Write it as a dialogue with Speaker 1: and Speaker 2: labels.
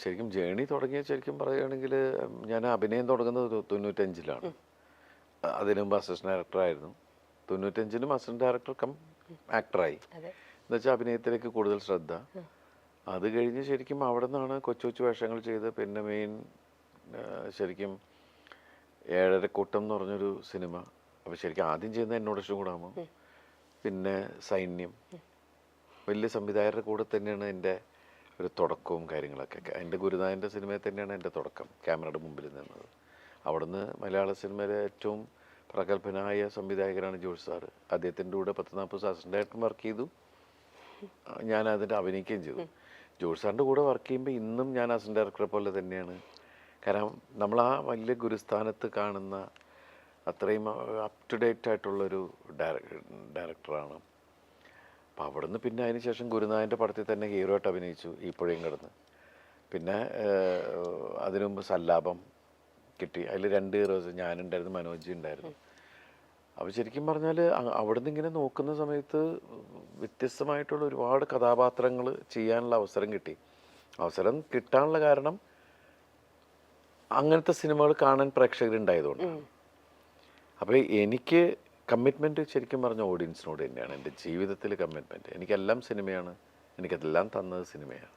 Speaker 1: ശരിക്കും ജേണി തുടങ്ങിയ ശരിക്കും പറയുകയാണെങ്കിൽ ഞാൻ അഭിനയം തുടങ്ങുന്നത് 95-ലാണ്. അതിനു മുമ്പ് അസിസ്റ്റന്റ് ഡയറക്ടറായിരുന്നു. 95-ലും അസിസ്റ്റന്റ് ഡയറക്ടർ കം ആക്ടറായി. എന്നുവെച്ചാൽ അഭിനയത്തിലേക്ക് കൂടുതൽ ശ്രദ്ധ. അത് കഴിഞ്ഞ് ശരിക്കും അവിടെ നിന്നാണ് കൊച്ചു കൊച്ചു വേഷങ്ങൾ ചെയ്ത് പിന്നെ മെയിൻ ശരിക്കും ഏഴരക്കൂട്ടം എന്ന് പറഞ്ഞൊരു സിനിമ. അപ്പോൾ ശരിക്കും ആദ്യം ചെയ്യുന്നത് എന്നോട് ഇഷ്ടം. പിന്നെ സൈന്യം, വലിയ സംവിധായകരുടെ കൂടെ തന്നെയാണ് എൻ്റെ ഒരു തുടക്കവും കാര്യങ്ങളൊക്കെ. എൻ്റെ ഗുരുനാഥൻ്റെ സിനിമയിൽ തന്നെയാണ് എൻ്റെ തുടക്കം, ക്യാമറയുടെ മുമ്പിൽ നിന്നത്. അവിടുന്ന് മലയാള സിനിമയിലെ ഏറ്റവും പ്രഗത്ഭനായ സംവിധായകനാണ് ജോർജ് സാറ്. അദ്ദേഹത്തിൻ്റെ കൂടെ 10-40 അസിസ്റ്റന്റ് ഡയറക്ടർ വർക്ക് ചെയ്തു. ഞാൻ അതിൻ്റെ അഭിനയിക്കുകയും ചെയ്തു. ജോർജ് സാറിൻ്റെ കൂടെ വർക്ക് ചെയ്യുമ്പോൾ ഇന്നും ഞാൻ അസിസ്റ്റന്റ് ഡയറക്ടറെ പോലെ തന്നെയാണ്. കാരണം നമ്മൾ ആ വലിയ ഗുരുസ്ഥാനത്ത് കാണുന്ന അത്രയും അപ് ടു ഡേറ്റ് ആയിട്ടുള്ളൊരു ഡയറക്ടറാണ്. അപ്പം അവിടുന്ന് പിന്നെ അതിന് ശേഷം ഗുരുനാഥൻ്റെ പടത്തിൽ തന്നെ ഹീറോ ആയിട്ട് അഭിനയിച്ചു, ഈ പുഴയും കിടന്ന്. പിന്നെ അതിനു മുമ്പ് സല്ലാപം കിട്ടി. അതിൽ 2 ഹീറോസ്, ഞാനുണ്ടായിരുന്നു, മനോജ് ഉണ്ടായിരുന്നു. അപ്പോൾ ശരിക്കും പറഞ്ഞാൽ അവിടുന്ന് ഇങ്ങനെ നോക്കുന്ന സമയത്ത് വ്യത്യസ്തമായിട്ടുള്ള ഒരുപാട് കഥാപാത്രങ്ങൾ ചെയ്യാനുള്ള അവസരം കിട്ടി. അവസരം കിട്ടാനുള്ള കാരണം അങ്ങനത്തെ സിനിമകൾ കാണാൻ പ്രേക്ഷകരുണ്ടായതുകൊണ്ട്. അപ്പോൾ എനിക്ക് കമ്മിറ്റ്മെൻറ്റ് ശരിക്കും പറഞ്ഞ ഓഡിയൻസിനോട് തന്നെയാണ് എൻ്റെ ജീവിതത്തിൽ കമ്മിറ്റ്മെൻറ്റ്. എനിക്കെല്ലാം സിനിമയാണ്, എനിക്കതെല്ലാം തന്നത് സിനിമയാണ്.